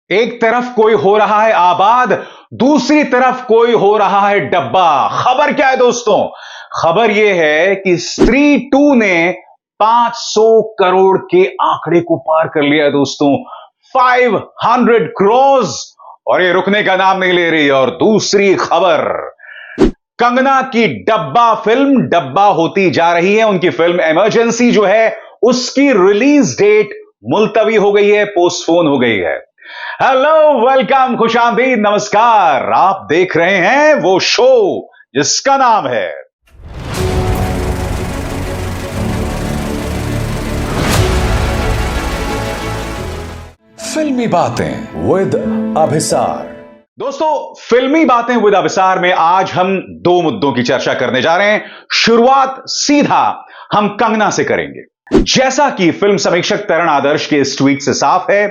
एक तरफ कोई हो रहा है आबाद, दूसरी तरफ कोई हो रहा है डब्बा। खबर क्या है दोस्तों? खबर यह है कि स्त्री 2 ने 500 करोड़ के आंकड़े को पार कर लिया है दोस्तों। 500 करोड़, और ये रुकने का नाम नहीं ले रही। और दूसरी खबर, कंगना की डब्बा फिल्म डब्बा होती जा रही है। उनकी फिल्म इमरजेंसी जो है उसकी रिलीज डेट मुलतवी हो गई है, पोस्टपोन हो गई है। हेलो, वेलकम, खुशामदीद, नमस्कार। आप देख रहे हैं वो शो जिसका नाम है फिल्मी बातें विद अभिसार। दोस्तों, फिल्मी बातें विद अभिसार में आज हम दो मुद्दों की चर्चा करने जा रहे हैं। शुरुआत सीधा हम कंगना से करेंगे। जैसा कि फिल्म समीक्षक तरण आदर्श के इस ट्वीट से साफ है,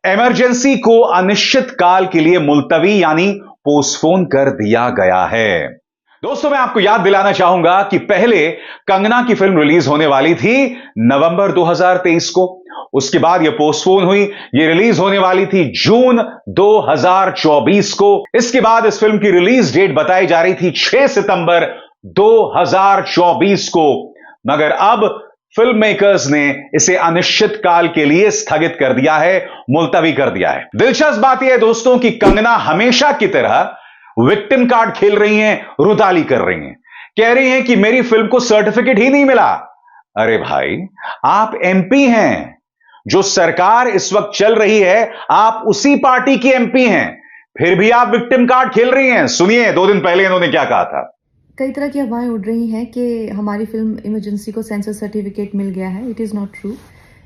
इमरजेंसी को अनिश्चित काल के लिए मुलतवी यानी पोस्टपोन कर दिया गया है। दोस्तों, मैं आपको याद दिलाना चाहूंगा कि पहले कंगना की फिल्म रिलीज होने वाली थी नवंबर 2023 को। उसके बाद यह पोस्टपोन हुई। यह रिलीज होने वाली थी जून 2024 को। इसके बाद इस फिल्म की रिलीज डेट बताई जा रही थी 6 सितंबर 2024 को। मगर अब फिल्म मेकर्स ने इसे अनिश्चित काल के लिए स्थगित कर दिया है, मुलतवी कर दिया है। दिलचस्प बात यह है दोस्तों कि कंगना हमेशा की तरह विक्टिम कार्ड खेल रही हैं, रुदाली कर रही हैं, कह रही हैं कि मेरी फिल्म को सर्टिफिकेट ही नहीं मिला। अरे भाई, आप एमपी हैं। जो सरकार इस वक्त चल रही है, आप उसी पार्टी की एमपी हैं, फिर भी आप विक्टिम कार्ड खेल रही हैं। सुनिए 2 दिन पहले इन्होंने क्या कहा था। कई तरह की अफवाहें उड़ रही हैं कि हमारी फिल्म इमरजेंसी को सेंसर सर्टिफिकेट मिल गया है। It is not true.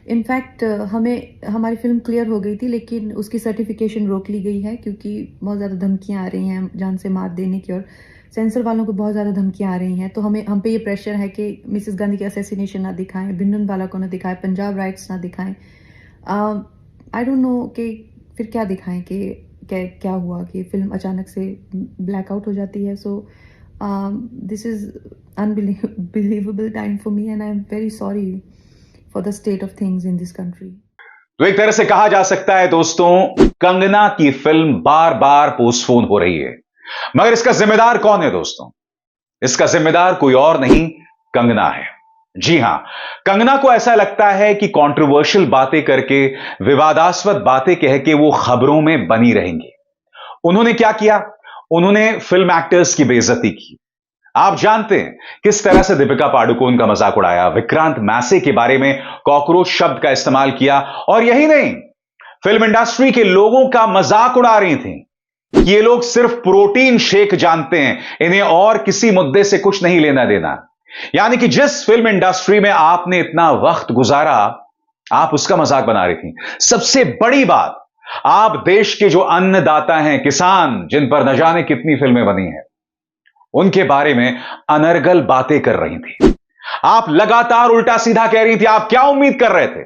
In fact हमें हमारी फिल्म क्लियर हो गई थी, लेकिन उसकी सर्टिफिकेशन रोक ली गई है क्योंकि बहुत ज़्यादा धमकियां आ रही हैं जान से मार देने की, और सेंसर वालों को बहुत ज़्यादा धमकियां आ रही हैं। तो हम पे ये प्रेशर है कि मिसेस गांधी के असैसिनेशन ना दिखाएं, भिंडनवाला को ना दिखाएं, पंजाब राइट्स ना दिखाएं। आई डोंट नो कि फिर क्या दिखाएं कि क्या हुआ कि फिल्म अचानक से ब्लैकआउट हो जाती है। सो this is unbelievable time for me, and I'm very sorry for the state of things in this country. तो एक तरह से कहा जा सकता है दोस्तों, कंगना की फिल्म बार बार पोस्टपोन हो रही है। मगर इसका जिम्मेदार कौन है दोस्तों? इसका जिम्मेदार कोई और नहीं, कंगना है। जी हां, कंगना को ऐसा लगता है कि कंट्रोवर्शियल बातें करके, विवादास्पद बातें कह के वो खबरों में बनी रहेंगी। उन्होंने क्या किया? उन्होंने फिल्म एक्टर्स की बेइज्जती की। आप जानते हैं किस तरह से दीपिका पादुकोण का मजाक उड़ाया, विक्रांत मैसे के बारे में कॉकरोच शब्द का इस्तेमाल किया, और यही नहीं, फिल्म इंडस्ट्री के लोगों का मजाक उड़ा रही थी। ये लोग सिर्फ प्रोटीन शेक जानते हैं, इन्हें और किसी मुद्दे से कुछ नहीं लेना देना। यानी कि जिस फिल्म इंडस्ट्री में आपने इतना वक्त गुजारा, आप उसका मजाक बना रही थी। सबसे बड़ी बात, आप देश के जो अन्नदाता हैं, किसान, जिन पर न जाने कितनी फिल्में बनी हैं, उनके बारे में अनर्गल बातें कर रही थी। आप लगातार उल्टा सीधा कह रही थी। आप क्या उम्मीद कर रहे थे?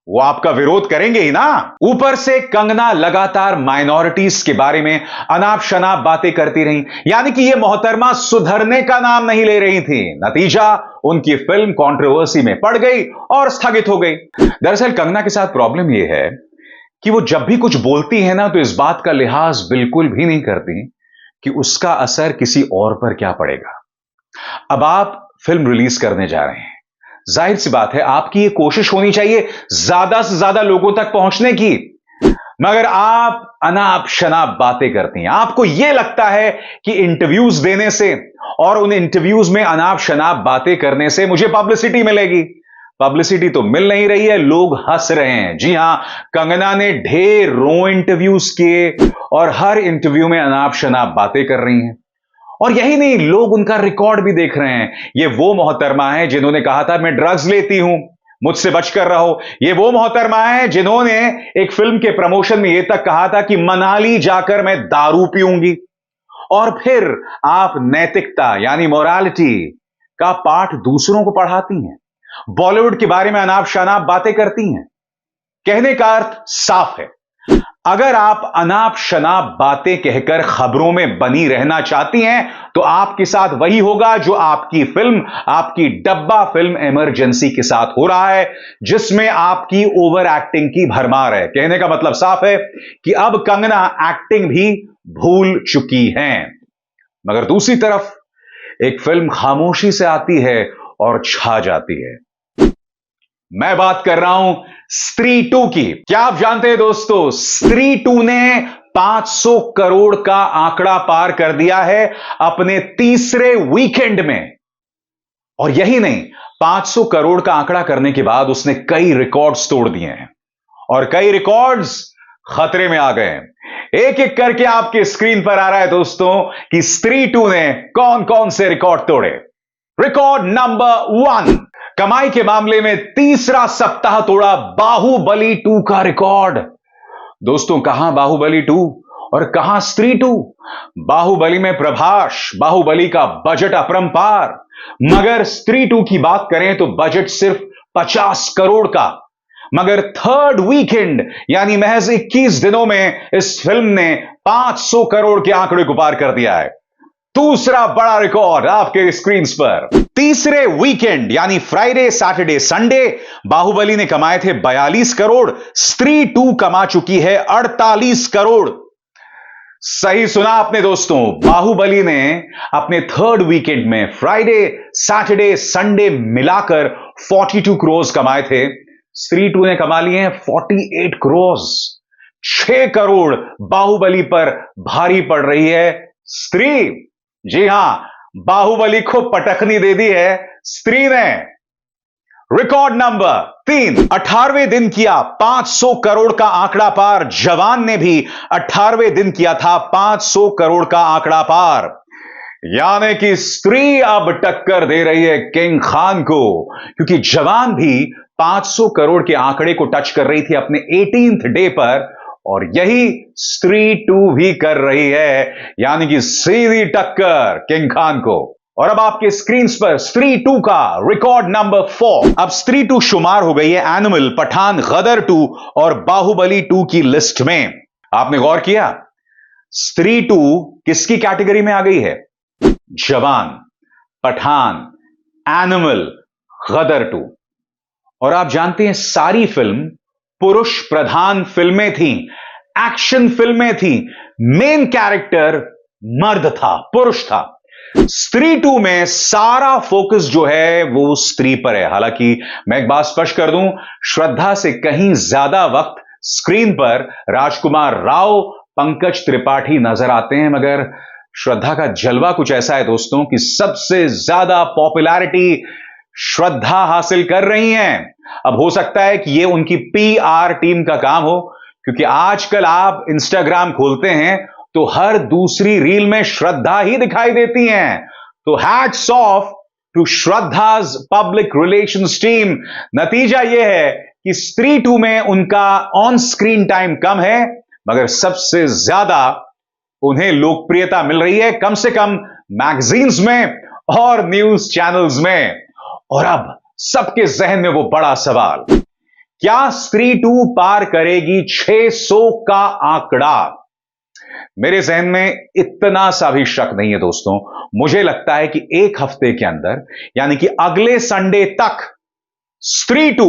वो आपका विरोध करेंगे ही ना। ऊपर से कंगना लगातार माइनॉरिटीज के बारे में अनाप शनाप बातें करती रही। यानी कि यह मोहतरमा सुधरने का नाम नहीं ले रही थी। नतीजा, उनकी फिल्म कंट्रोवर्सी में पड़ गई और स्थगित हो गई। दरअसल कंगना के साथ प्रॉब्लम यह है कि वो जब भी कुछ बोलती है ना, तो इस बात का लिहाज बिल्कुल भी नहीं करती कि उसका असर किसी और पर क्या पड़ेगा। अब आप फिल्म रिलीज करने जा रहे हैं, जाहिर सी बात है आपकी ये कोशिश होनी चाहिए ज्यादा से ज्यादा लोगों तक पहुंचने की। मगर आप अनाप शनाप बातें करती हैं। आपको यह लगता है कि इंटरव्यूज देने से और उन इंटरव्यूज में अनाप शनाप बातें करने से मुझे पब्लिसिटी मिलेगी। पब्लिसिटी तो मिल नहीं रही है, लोग हंस रहे हैं। जी हां, कंगना ने ढेरों इंटरव्यूज किए और हर इंटरव्यू में अनाप शनाप बातें कर रही हैं। और यही नहीं, लोग उनका रिकॉर्ड भी देख रहे हैं। ये वो मोहतरमा है जिन्होंने कहा था मैं ड्रग्स लेती हूं, मुझसे बचकर रहो। ये वो मोहतरमा है जिन्होंने एक फिल्म के प्रमोशन में यह तक कहा था कि मनाली जाकर मैं दारू पीऊंगी। और फिर आप नैतिकता यानी मोरालिटी का पाठ दूसरों को पढ़ाती हैं, बॉलीवुड के बारे में अनाप शनाप बातें करती हैं। कहने का अर्थ साफ है, अगर आप अनाप शनाप बातें कहकर खबरों में बनी रहना चाहती हैं तो आपके साथ वही होगा जो आपकी फिल्म, आपकी डब्बा फिल्म इमरजेंसी के साथ हो रहा है, जिसमें आपकी ओवर एक्टिंग की भरमार है। कहने का मतलब साफ है कि अब कंगना एक्टिंग भी भूल चुकी हैं। मगर दूसरी तरफ एक फिल्म खामोशी से आती है और छा जाती है। मैं बात कर रहा हूं स्त्री 2 की। क्या आप जानते हैं दोस्तों, स्त्री 2 ने 500 करोड़ का आंकड़ा पार कर दिया है अपने तीसरे वीकेंड में। और यही नहीं, 500 करोड़ का आंकड़ा करने के बाद उसने कई रिकॉर्ड्स तोड़ दिए हैं और कई रिकॉर्ड्स खतरे में आ गए हैं। एक एक करके आपके स्क्रीन पर आ रहा है दोस्तों कि स्त्री 2 ने कौन कौन से रिकॉर्ड तोड़े। रिकॉर्ड नंबर 1, कमाई के मामले में तीसरा सप्ताह तोड़ा बाहुबली 2 का रिकॉर्ड। दोस्तों, कहां बाहुबली 2 और कहां स्त्री 2? बाहुबली में प्रभास, बाहुबली का बजट अपरंपार, मगर स्त्री 2 की बात करें तो बजट सिर्फ 50 करोड़ का। मगर थर्ड वीकेंड यानी महज 21 दिनों में इस फिल्म ने 500 करोड़ के आंकड़े को पार कर दिया है। दूसरा बड़ा रिकॉर्ड आपके स्क्रीन पर। तीसरे वीकेंड यानी फ्राइडे, सैटरडे, संडे बाहुबली ने कमाए थे 42 करोड़, स्त्री 2 कमा चुकी है 48 करोड़। सही सुना आपने दोस्तों, बाहुबली ने अपने थर्ड वीकेंड में फ्राइडे, सैटरडे, संडे मिलाकर 42 करोड़ कमाए थे। स्त्री 2 ने कमा लिए हैं 48 करोड़। 6 करोड़ बाहुबली पर भारी पड़ रही है स्त्री। जी हां, बाहुबली को पटखनी दे दी है स्त्री ने। रिकॉर्ड नंबर 3, 18वें दिन किया 500 करोड़ का आंकड़ा पार। जवान ने भी 18वें दिन किया था 500 करोड़ का आंकड़ा पार। यानी कि स्त्री अब टक्कर दे रही है किंग खान को, क्योंकि जवान भी 500 करोड़ के आंकड़े को टच कर रही थी अपने 18th डे पर, और यही स्त्री 2 भी कर रही है, यानी कि सीधी टक्कर किंग खान को। और अब आपके स्क्रीन पर स्त्री 2 का रिकॉर्ड नंबर 4। अब स्त्री 2 शुमार हो गई है एनिमल, पठान, गदर 2 और बाहुबली 2 की लिस्ट में। आपने गौर किया, स्त्री 2 किसकी कैटेगरी में आ गई है? जवान, पठान, एनिमल, गदर 2। और आप जानते हैं सारी फिल्म पुरुष प्रधान फिल्में थी, एक्शन फिल्में थी, मेन कैरेक्टर मर्द था, पुरुष था। स्त्री 2 में सारा फोकस जो है वो स्त्री पर है। हालांकि मैं एक बात स्पष्ट कर दूं, श्रद्धा से कहीं ज्यादा वक्त स्क्रीन पर राजकुमार राव, पंकज त्रिपाठी नजर आते हैं, मगर श्रद्धा का जलवा कुछ ऐसा है दोस्तों कि सबसे ज्यादा पॉपुलैरिटी श्रद्धा हासिल कर रही हैं। अब हो सकता है कि ये उनकी PR टीम का काम हो, क्योंकि आजकल आप इंस्टाग्राम खोलते हैं तो हर दूसरी रील में श्रद्धा ही दिखाई देती हैं। तो hats off to Shraddha's public relations team. नतीजा यह है कि स्त्री 2 में उनका ऑन स्क्रीन टाइम कम है, मगर सबसे ज्यादा उन्हें लोकप्रियता मिल रही है, कम से कम मैगजीन्स में और न्यूज चैनल्स में। और अब सबके जहन में वो बड़ा सवाल, क्या स्त्री 2 पार करेगी 600 का आंकड़ा? मेरे जहन में इतना सा भी शक नहीं है दोस्तों। मुझे लगता है कि एक हफ्ते के अंदर, यानी कि अगले संडे तक, स्त्री 2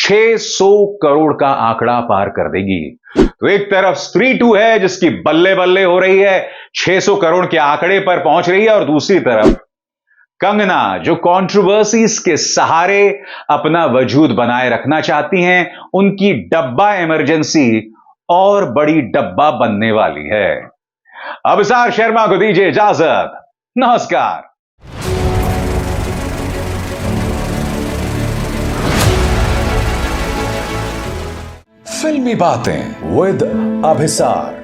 600 करोड़ का आंकड़ा पार कर देगी। तो एक तरफ स्त्री 2 है जिसकी बल्ले बल्ले हो रही है, 600 करोड़ के आंकड़े पर पहुंच रही है, और दूसरी तरफ कंगना जो कंट्रोवर्सीज के सहारे अपना वजूद बनाए रखना चाहती हैं, उनकी डब्बा इमरजेंसी और बड़ी डब्बा बनने वाली है। अभिसार शर्मा को दीजिए इजाजत। नमस्कार। फिल्मी बातें विद अभिसार।